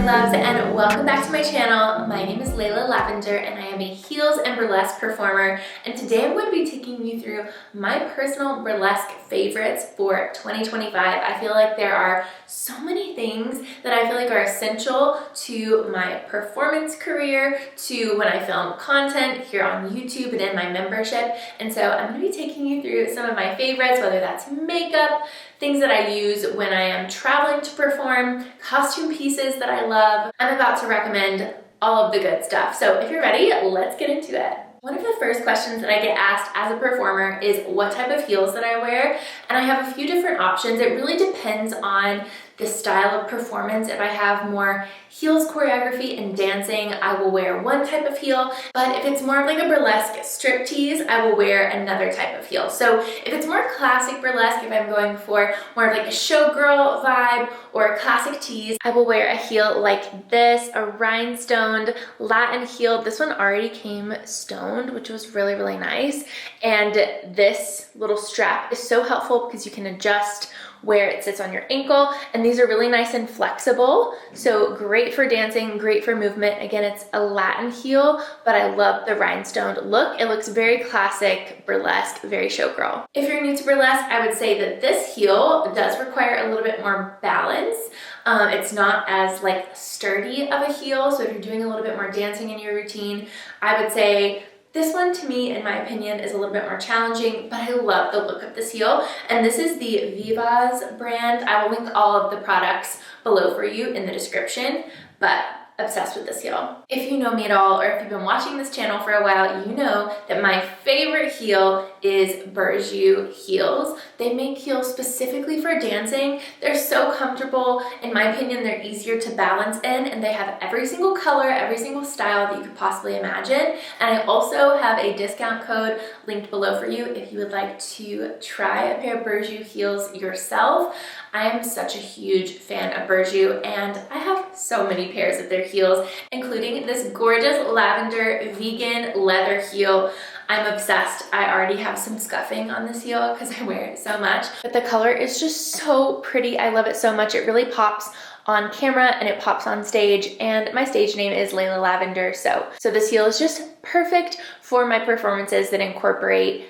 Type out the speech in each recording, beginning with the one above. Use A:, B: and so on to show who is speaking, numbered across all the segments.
A: my loves, and welcome back to my channel. My name is Lavender and I am a heels and burlesque performer, and today I'm going to be taking you through my personal burlesque favorites for 2025. I feel like there are so many things that I feel like are essential to my performance career, to when I film content here on YouTube and in my membership, and so I'm going to be taking you through some of my favorites, whether that's makeup, things that I use when I am traveling to perform, costume pieces that I love. I'm about to recommend all of the good stuff. So if you're ready, let's get into it. One of the first questions that I get asked as a performer is what type of heels that I wear, and I have a few different options. It really depends on the style of performance. If I have more heels choreography and dancing, I will wear one type of heel, but if it's more of like a burlesque striptease, I will wear another type of heel. So if it's more classic burlesque, if I'm going for more of like a showgirl vibe or a classic tease, I will wear a heel like this, a rhinestone Latin heel. This one already came stoned, which was really, really nice. And this little strap is so helpful because you can adjust where it sits on your ankle, and these are really nice and flexible, so great for dancing, great for movement. Again, it's a Latin heel, but I love the rhinestone look. It looks very classic burlesque, very showgirl. If you're new to burlesque, I would say that this heel does require a little bit more balance. It's not as like sturdy of a heel, so if you're doing a little bit more dancing in your routine, I would say this one, to me, in my opinion, is a little bit more challenging, but I love the look of this heel. And this is the Vivas brand. I will link all of the products below for you in the description, but obsessed with this heel. If you know me at all, or if you've been watching this channel for a while, you know that my favorite heel is Burlesque heels. They make heels specifically for dancing. They're so comfortable. In my opinion, they're easier to balance in, and they have every single color, every single style that you could possibly imagine. And I also have a discount code linked below for you if you would like to try a pair of Burlesque heels yourself. I am such a huge fan of Burlesque, and I have so many pairs of their heels, including this gorgeous lavender vegan leather heel. I'm obsessed. I already have some scuffing on this heel because I wear it so much, but the color is just so pretty. I love it so much. It really pops on camera and it pops on stage, and my stage name is Layla Lavender, so this heel is just perfect for my performances that incorporate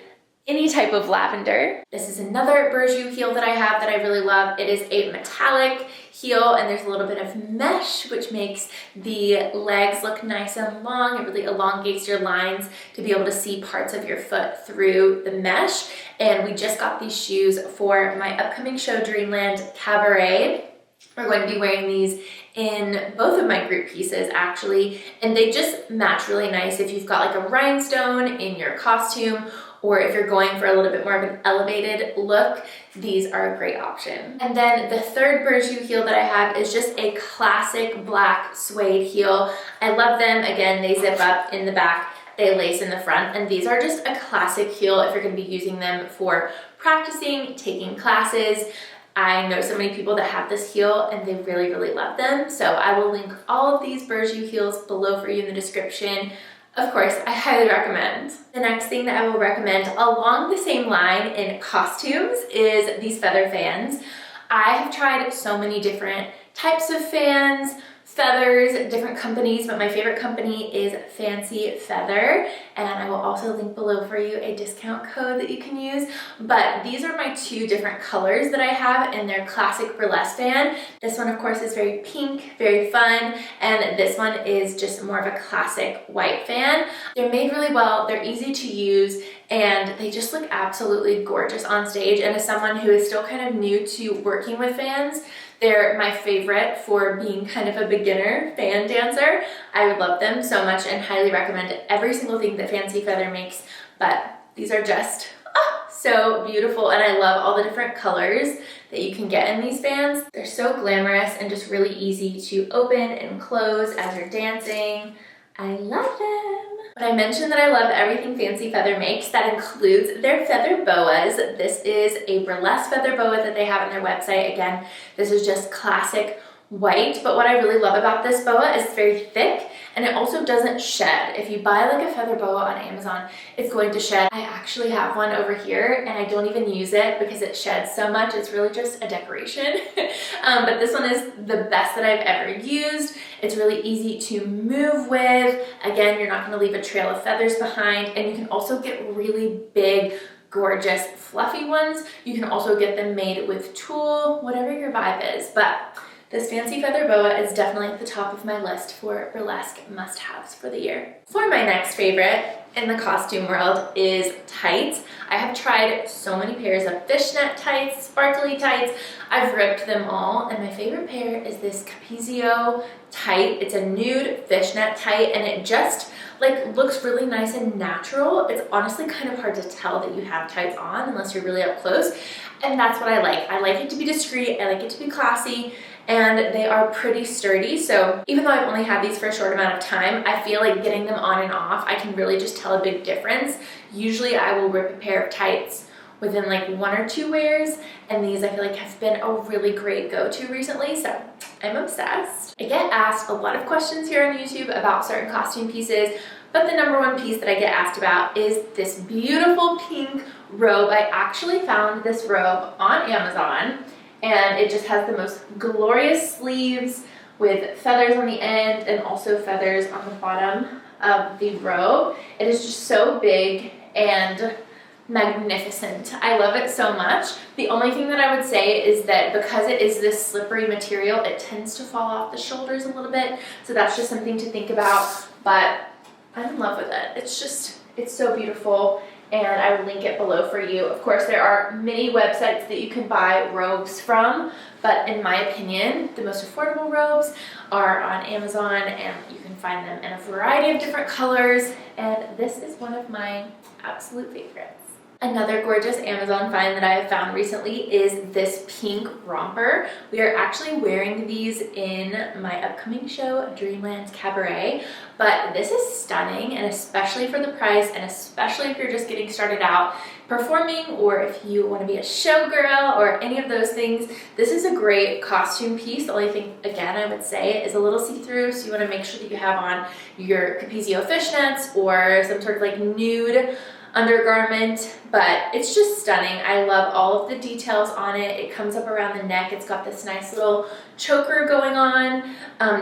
A: any type of lavender. This is another Burlesque heel that I have that I really love. It is a metallic heel, and there's a little bit of mesh, which makes the legs look nice and long. It really elongates your lines to be able to see parts of your foot through the mesh. And we just got these shoes for my upcoming show, Dreamland Cabaret. We're going to be wearing these in both of my group pieces, actually, and they just match really nice if you've got like a rhinestone in your costume, or if you're going for a little bit more of an elevated look, these are a great option. And then the third Burlesque heel that I have is just a classic black suede heel. I love them. Again, they zip up in the back, they lace in the front, and these are just a classic heel if you're going to be using them for practicing, taking classes. I know so many people that have this heel and they really, really love them. So I will link all of these Burlesque heels below for you in the description. Of course, I highly recommend. The next thing that I will recommend along the same line in costumes is these feather fans. I have tried so many different types of fans, feathers, different companies, but my favorite company is Fancy Feather, and I will also link below for you a discount code that you can use. But these are my two different colors that I have in their classic burlesque fan. This one, of course, is very pink, very fun, and this one is just more of a classic white fan. They're made really well, they're easy to use, and they just look absolutely gorgeous on stage. And as someone who is still kind of new to working with fans, they're my favorite for being kind of a beginner fan dancer. I would love them so much and highly recommend every single thing that Fancy Feather makes, but these are just so beautiful, and I love all the different colors that you can get in these fans. They're so glamorous and just really easy to open and close as you're dancing. I love them. But I mentioned that I love everything Fancy Feather makes. That includes their feather boas. This is a burlesque feather boa that they have on their website. Again, this is just classic white, but what I really love about this boa is it's very thick and it also doesn't shed. If you buy like a feather boa on Amazon, it's going to shed. I actually have one over here and I don't even use it because it sheds so much. It's really just a decoration. But this one is the best that I've ever used. It's really easy to move with. Again, you're not going to leave a trail of feathers behind, and you can also get really big, gorgeous, fluffy ones. You can also get them made with tulle, whatever your vibe is. But this fancy feather boa is definitely at the top of my list for burlesque must-haves for the year. For my next favorite in the costume world is tights. I have tried so many pairs of fishnet tights, sparkly tights. I've ripped them all, and my favorite pair is this Capezio tight. It's a nude fishnet tight, and it just like looks really nice and natural. It's honestly kind of hard to tell that you have tights on unless you're really up close, and that's what I like. I like it to be discreet, I like it to be classy, and they are pretty sturdy. So even though I've only had these for a short amount of time, I feel like getting them on and off, I can really just tell a big difference. Usually I will rip a pair of tights within like 1 or 2 wears, and these I feel like have been a really great go-to recently, so I'm obsessed. I get asked a lot of questions here on YouTube about certain costume pieces, but the number one piece that I get asked about is this beautiful pink robe. I actually found this robe on Amazon, and it just has the most glorious sleeves with feathers on the end and also feathers on the bottom of the robe. It is just so big and magnificent. I love it so much. The only thing that I would say is that because it is this slippery material, it tends to fall off the shoulders a little bit. So that's just something to think about, but I'm in love with it. It's so beautiful, and I will link it below for you. Of course, there are many websites that you can buy robes from, but in my opinion, the most affordable robes are on Amazon, and you can find them in a variety of different colors, and this is one of my absolute favorites. Another gorgeous Amazon find that I have found recently is this pink romper. We are actually wearing these in my upcoming show, Dreamland Cabaret, but this is stunning, and especially for the price, and especially if you're just getting started out performing, or if you want to be a showgirl or any of those things, this is a great costume piece. The only thing, again, I would say is a little see-through, so you want to make sure that you have on your Capezio fishnets or some sort of like nude undergarment, but it's just stunning. I love all of the details on it. It comes up around the neck. It's got this nice little choker going on.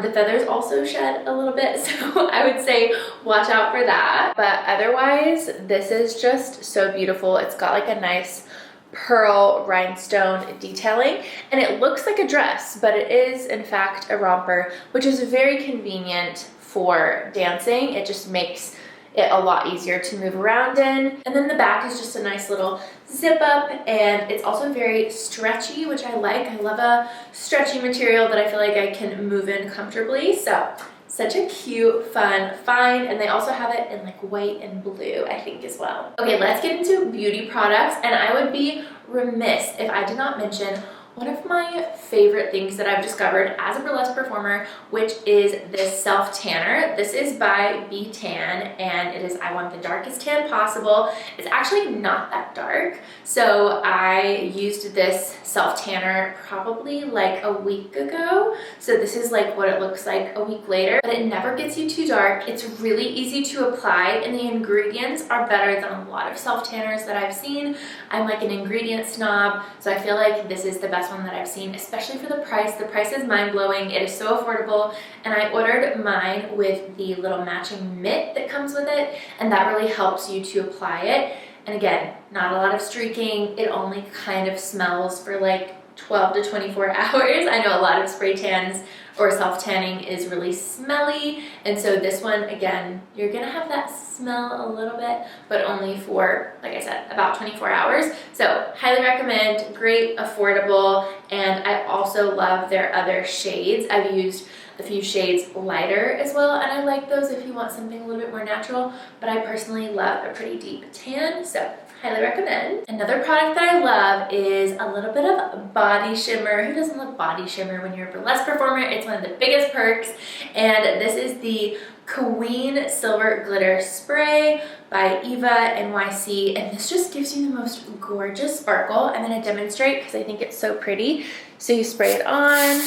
A: The feathers also shed a little bit, so I would say watch out for that. But otherwise, this is just so beautiful. It's got like a nice pearl rhinestone detailing, and it looks like a dress, but it is in fact a romper, which is very convenient for dancing. It just makes it a lot easier to move around in. And then the back is just a nice little zip up, and it's also very stretchy, which I like. I love a stretchy material that I feel like I can move in comfortably. So such a cute, fun find, and they also have it in like white and blue, I think, as well. Okay, let's get into beauty products, and I would be remiss if I did not mention one of my favorite things that I've discovered as a burlesque performer, which is this self-tanner. This is by Be Tan, and it is I want the darkest tan possible. It's actually not that dark, so I used this self-tanner probably like a week ago. So this is like what it looks like a week later, but it never gets you too dark. It's really easy to apply, and the ingredients are better than a lot of self-tanners that I've seen. I'm like an ingredient snob, so I feel like this is the best one that I've seen, especially for the price. The price is mind-blowing. It is so affordable, and I ordered mine with the little matching mitt that comes with it, and that really helps you to apply it. And again, not a lot of streaking. It only kind of smells for like 12 to 24 hours. I know a lot of spray tans or self-tanning is really smelly, and so this one, again, you're gonna have that smell a little bit, but only for, like I said, about 24 hours. So highly recommend, great, affordable, and I also love their other shades. I've used a few shades lighter as well, and I like those if you want something a little bit more natural, but I personally love a pretty deep tan, so highly recommend. Another product that I love is a little bit of body shimmer. Who doesn't love body shimmer when you're a burlesque performer? It's one of the biggest perks, and this is the Queen Silver Glitter Spray by Eva NYC, and this just gives you the most gorgeous sparkle. I'm going to demonstrate because I think it's so pretty. So you spray it on,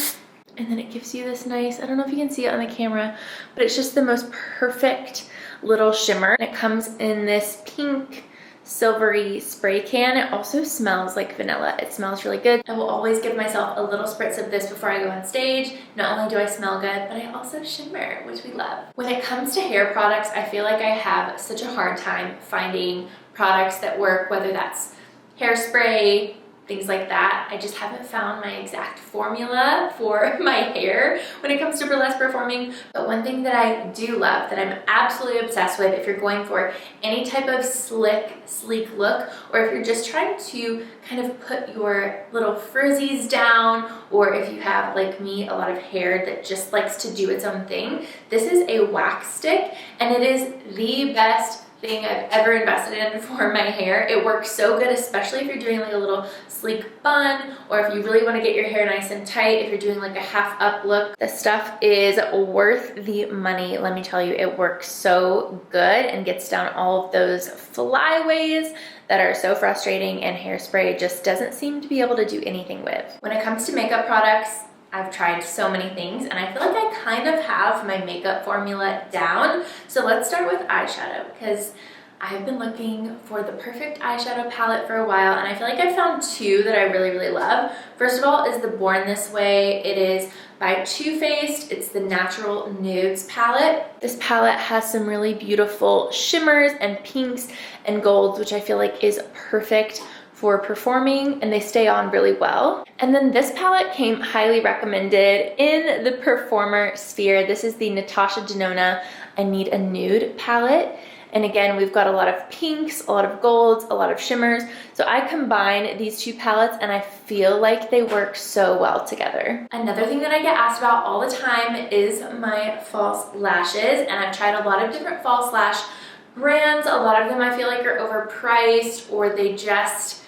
A: And then it gives you this nice, I don't know if you can see it on the camera, but it's just the most perfect little shimmer. It comes in this pink silvery spray can. It also smells like vanilla. It smells really good. I will always give myself a little spritz of this before I go on stage. Not only do I smell good, but I also shimmer, which we love. When it comes to hair products, I feel like I have such a hard time finding products that work, whether that's hairspray, things like that. I just haven't found my exact formula for my hair when it comes to burlesque performing. But one thing that I do love, that I'm absolutely obsessed with, if you're going for any type of slick, sleek look, or if you're just trying to kind of put your little frizzies down, or if you have, like me, a lot of hair that just likes to do its own thing, this is a wax stick, and it is the best thing I've ever invested in for my hair. It works so good, especially if you're doing like a little sleek bun, or if you really want to get your hair nice and tight, if you're doing like a half up look. This stuff is worth the money. Let me tell you, it works so good and gets down all of those flyaways that are so frustrating, and hairspray just doesn't seem to be able to do anything with. When it comes to makeup products, I've tried so many things, and I feel like I kind of have my makeup formula down. So let's start with eyeshadow, because I've been looking for the perfect eyeshadow palette for a while, and I feel like I found two that I really, really love. First of all is the Born This Way. It is by Too Faced. It's the Natural Nudes palette. This palette has some really beautiful shimmers and pinks and golds, which I feel like is perfect for performing, and they stay on really well. And then this palette came highly recommended in the performer sphere. This is the Natasha Denona I Need a Nude palette. And again, we've got a lot of pinks, a lot of golds, a lot of shimmers. So I combine these two palettes and I feel like they work so well together. Another thing that I get asked about all the time is my false lashes. And I've tried a lot of different false lash brands. A lot of them I feel like are overpriced, or they just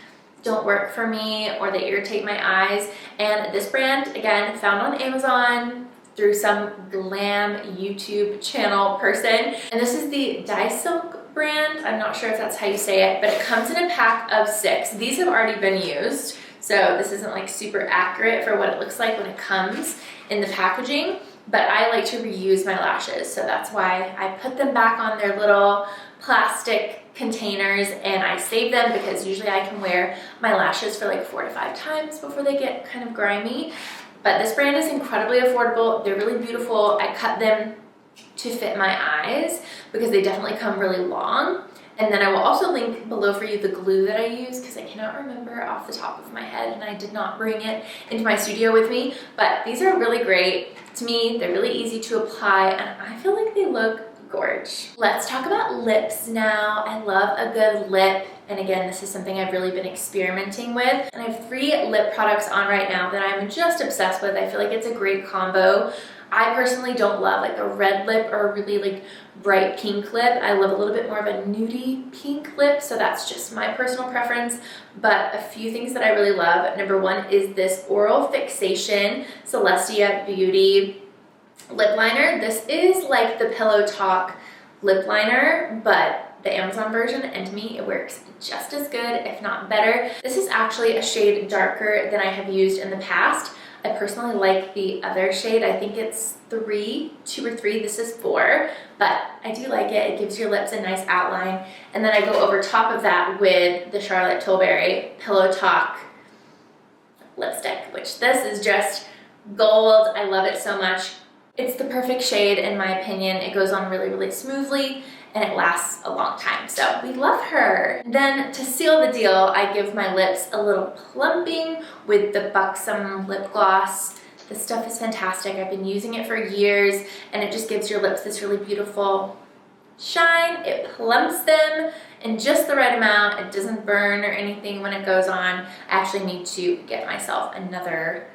A: don't work for me, or they irritate my eyes. And this brand, again, found on Amazon through some glam YouTube channel person. And this is the Dye Silk brand. I'm not sure if that's how you say it, but it comes in a pack of 6. These have already been used, so this isn't like super accurate for what it looks like when it comes in the packaging. But I like to reuse my lashes, so that's why I put them back on their little plastic containers and I save them, because usually I can wear my lashes for like 4 to 5 times before they get kind of grimy. But this brand is incredibly affordable. They're really beautiful. I cut them to fit my eyes because they definitely come really long. And then I will also link below for you the glue that I use, because I cannot remember off the top of my head and I did not bring it into my studio with me. But these are really great. To me, they're really easy to apply and I feel like they look gorge. Let's talk about lips now. I love a good lip. And again, this is something I've really been experimenting with. And I have 3 lip products on right now that I'm just obsessed with. I feel like it's a great combo. I personally don't love like a red lip or a really like bright pink lip. I love a little bit more of a nudie pink lip, so that's just my personal preference. But a few things that I really love. Number 1 is this Oral Fixation Celestia Beauty lip liner. This is like the Pillow Talk lip liner, but the Amazon version, and to me it works just as good, if not better. This is actually a shade darker than I have used in the past. I personally like the other shade. I think it's 2 or 3. This is 4, but I do like it. It gives your lips a nice outline. And then I go over top of that with the Charlotte Tilbury Pillow Talk lipstick, which this is just gold. I love it so much. It's the perfect shade in my opinion. It goes on really, really smoothly and it lasts a long time. So we love her. Then to seal the deal, I give my lips a little plumping with the Buxom lip gloss. This stuff is fantastic. I've been using it for years and it just gives your lips this really beautiful shine. It plumps them in just the right amount. It doesn't burn or anything when it goes on. I actually need to get myself another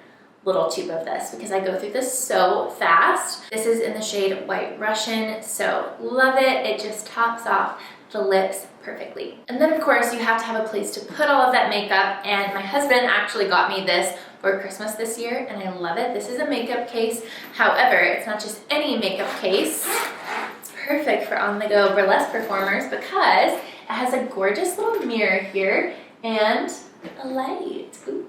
A: little tube of this because I go through this so fast. This is in the shade White Russian, so love it. It just tops off the lips perfectly. And then of course you have to have a place to put all of that makeup, and my husband actually got me this for Christmas this year and I love it. This is a makeup case. However, it's not just any makeup case. It's perfect for on-the-go burlesque performers because it has a gorgeous little mirror here and a light. Ooh.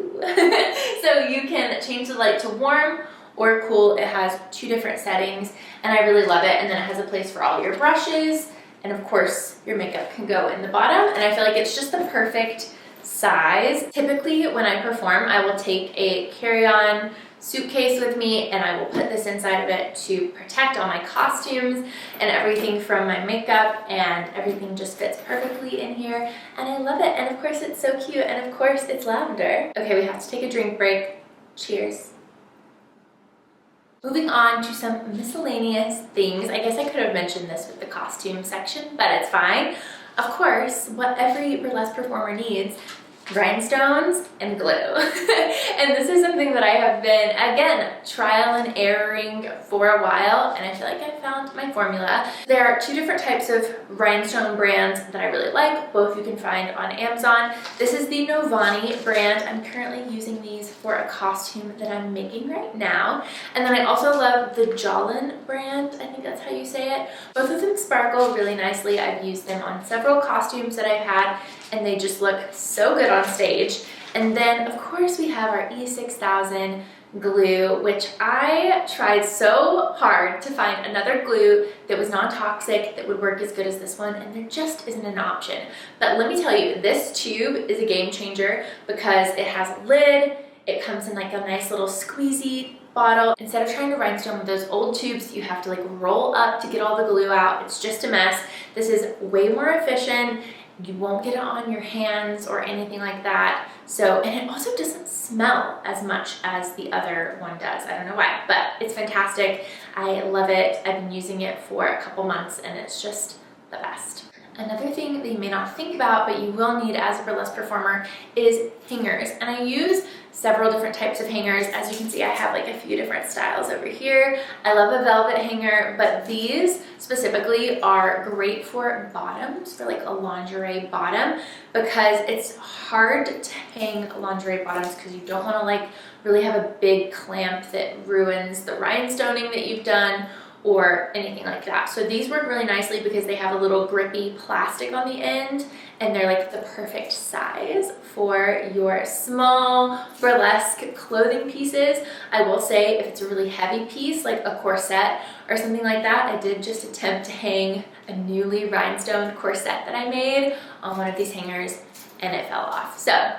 A: So you can change the light to warm or cool. It has 2 different settings and I really love it. And then it has a place for all your brushes, and of course your makeup can go in the bottom, and I feel like it's just the perfect size. Typically when I perform, I will take a carry-on suitcase with me and I will put this inside of it to protect all my costumes and everything from my makeup, and everything just fits perfectly in here and I love it. And of course it's so cute, and of course it's lavender. Okay, we have to take a drink break. Cheers. Moving on to some miscellaneous things. I guess I could have mentioned this with the costume section, but it's fine. Of course, what every burlesque performer needs: rhinestones and glue. And this is something that I have been, again, trial and erroring for a while, and I feel like I found my formula. There are 2 different types of rhinestone brands that I really like. Both you can find on Amazon. This is the Novani brand. I'm currently using these for a costume that I'm making right now. And then I also love the Jolin brand. I think that's how you say it. Both of them sparkle really nicely. I've used them on several costumes that I've had, and they just look so good on stage. And then of course we have our E6000 glue, which I tried so hard to find another glue that was non-toxic that would work as good as this one, and there just isn't an option. But let me tell you, this tube is a game changer because it has a lid. It comes in like a nice little squeezy bottle. Instead of trying to rhinestone with those old tubes you have to like roll up to get all the glue out, it's just a mess. This is way more efficient. You won't get it on your hands or anything like that. So, and it also doesn't smell as much as the other one does. I don't know why, but it's fantastic. I love it. I've been using it for a couple months and it's just the best. Another thing that you may not think about, but you will need as a burlesque performer, is hangers. And I use several different types of hangers. As you can see, I have like a few different styles over here. I love a velvet hanger, but these specifically are great for bottoms, for like a lingerie bottom, because it's hard to hang lingerie bottoms because you don't want to like really have a big clamp that ruins the rhinestoning that you've done or anything like that. So these work really nicely because they have a little grippy plastic on the end, and they're like the perfect size for your small burlesque clothing pieces. I will say, if it's a really heavy piece like a corset or something like that, I did just attempt to hang a newly rhinestone corset that I made on one of these hangers and it fell off. So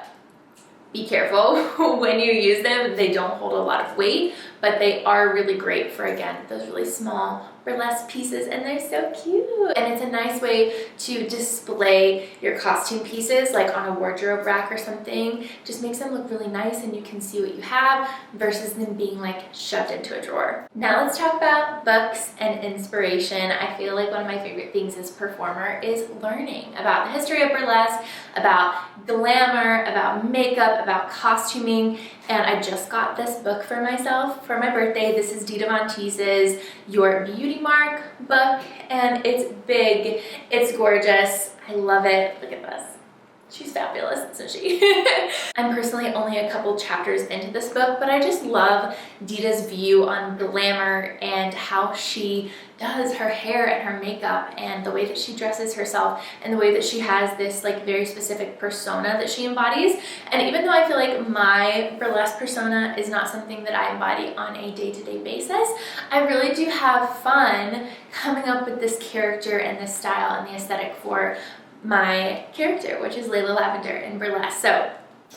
A: be careful when you use them. They don't hold a lot of weight, but they are really great for, again, those really small burlesque pieces, and they're so cute. And it's a nice way to display your costume pieces, like on a wardrobe rack or something. Just makes them look really nice and you can see what you have versus them being like shoved into a drawer. Now let's talk about books and inspiration. I feel like one of my favorite things as a performer is learning about the history of burlesque, about glamour, about makeup, about costuming. And I just got this book for myself for my birthday. This is Dita Von Teese's Your Beauty Mark book, and it's big, it's gorgeous, I love it. Look at this. She's fabulous, isn't she? I'm personally only a couple chapters into this book, but I just love Dita's view on glamour and how she does her hair and her makeup and the way that she dresses herself and the way that she has this like very specific persona that she embodies. And even though I feel like my burlesque persona is not something that I embody on a day-to-day basis, I really do have fun coming up with this character and this style and the aesthetic for my character, which is Layla Lavender in burlesque. So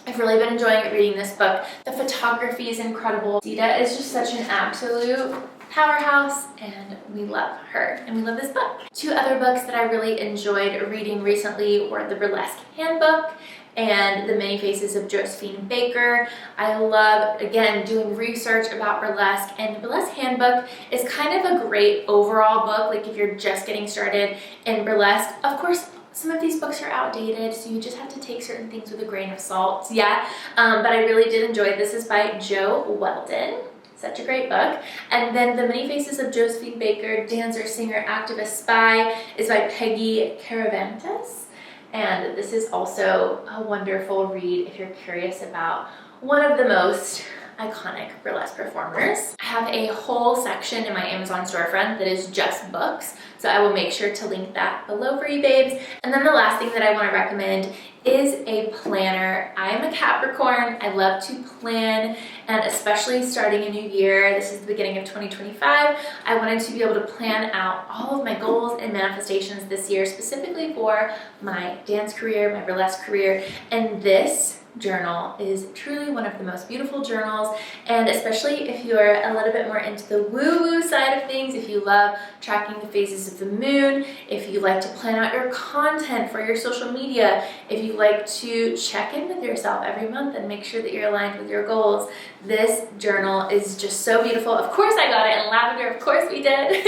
A: I've really been enjoying reading this book. The photography is incredible. Dita is just such an absolute powerhouse, and we love her and we love this book. 2 other books that I really enjoyed reading recently were the Burlesque Handbook and The Many Faces of Josephine Baker. I love, again, doing research about burlesque, and the Burlesque Handbook is kind of a great overall book, like if you're just getting started in burlesque. Of course, some of these books are outdated, so you just have to take certain things with a grain of salt, yeah. But I really did enjoy it. This is by Jo Weldon. Such a great book. And then The Many Faces of Josephine Baker, Dancer, Singer, Activist, Spy is by Peggy Caravantes. And this is also a wonderful read if you're curious about one of the most iconic burlesque performers. I have a whole section in my Amazon storefront that is just books. So I will make sure to link that below for you babes. And then the last thing that I want to recommend is a planner. I'm a Capricorn. I love to plan, and especially starting a new year, this is the beginning of 2025, I wanted to be able to plan out all of my goals and manifestations this year, specifically for my dance career, my burlesque career, and this journal is truly one of the most beautiful journals. And especially if you're a little bit more into the woo-woo side of things, if you love tracking the phases of the moon, if you like to plan out your content for your social media, if you like to check in with yourself every month and make sure that you're aligned with your goals, this journal is just so beautiful. Of course I got it in lavender, of course we did.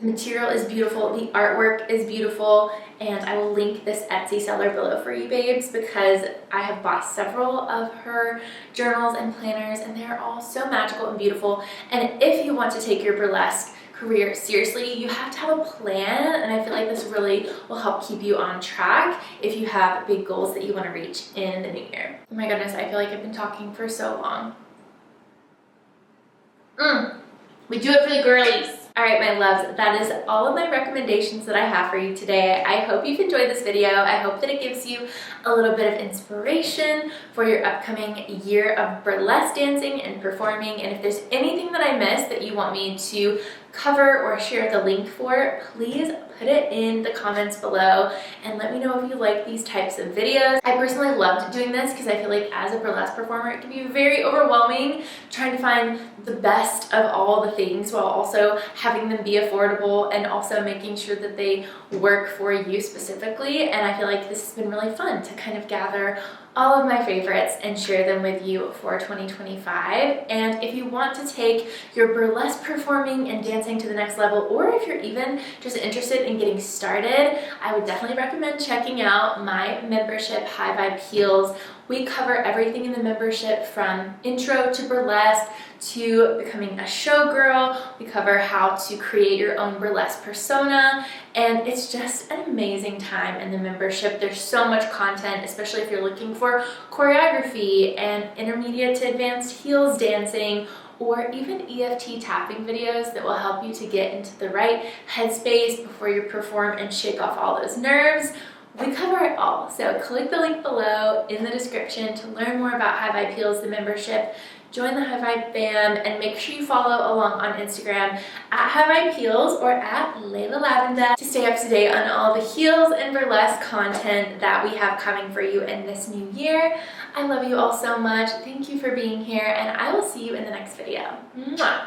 A: The material is beautiful, the artwork is beautiful, and I will link this Etsy seller below for you babes because I have bought several of her journals and planners, and they're all so magical and beautiful. And if you want to take your burlesque career seriously, you have to have a plan, and I feel like this really will help keep you on track if you have big goals that you want to reach in the new year. Oh my goodness, I feel like I've been talking for so long. We do it for the girlies. All right, my loves, that is all of my recommendations that I have for you today. I hope you've enjoyed this video. I hope that it gives you a little bit of inspiration for your upcoming year of burlesque dancing and performing. And if there's anything that I missed that you want me to cover or share the link for, please put it in the comments below and let me know if you like these types of videos. I personally loved doing this because I feel like as a burlesque performer, it can be very overwhelming trying to find the best of all the things while also having them be affordable and also making sure that they work for you specifically. And I feel like this has been really fun to kind of gather all of my favorites and share them with you for 2025. And if you want to take your burlesque performing and dancing to the next level, or if you're even just interested in getting started, I would definitely recommend checking out my membership, High Vibe Heels. We cover everything in the membership from intro to burlesque to becoming a showgirl. We cover how to create your own burlesque persona, and it's just an amazing time in the membership. There's so much content, especially if you're looking for choreography and intermediate to advanced heels dancing, or even EFT tapping videos that will help you to get into the right headspace before you perform and shake off all those nerves. We cover it all, so click the link below in the description to learn more about High Vibe Heels, the membership. Join the High Vibe fam, and make sure you follow along on Instagram at High Vibe Heels or at Layla Lavender to stay up to date on all the heels and burlesque content that we have coming for you in this new year. I love you all so much. Thank you for being here, and I will see you in the next video. Mwah.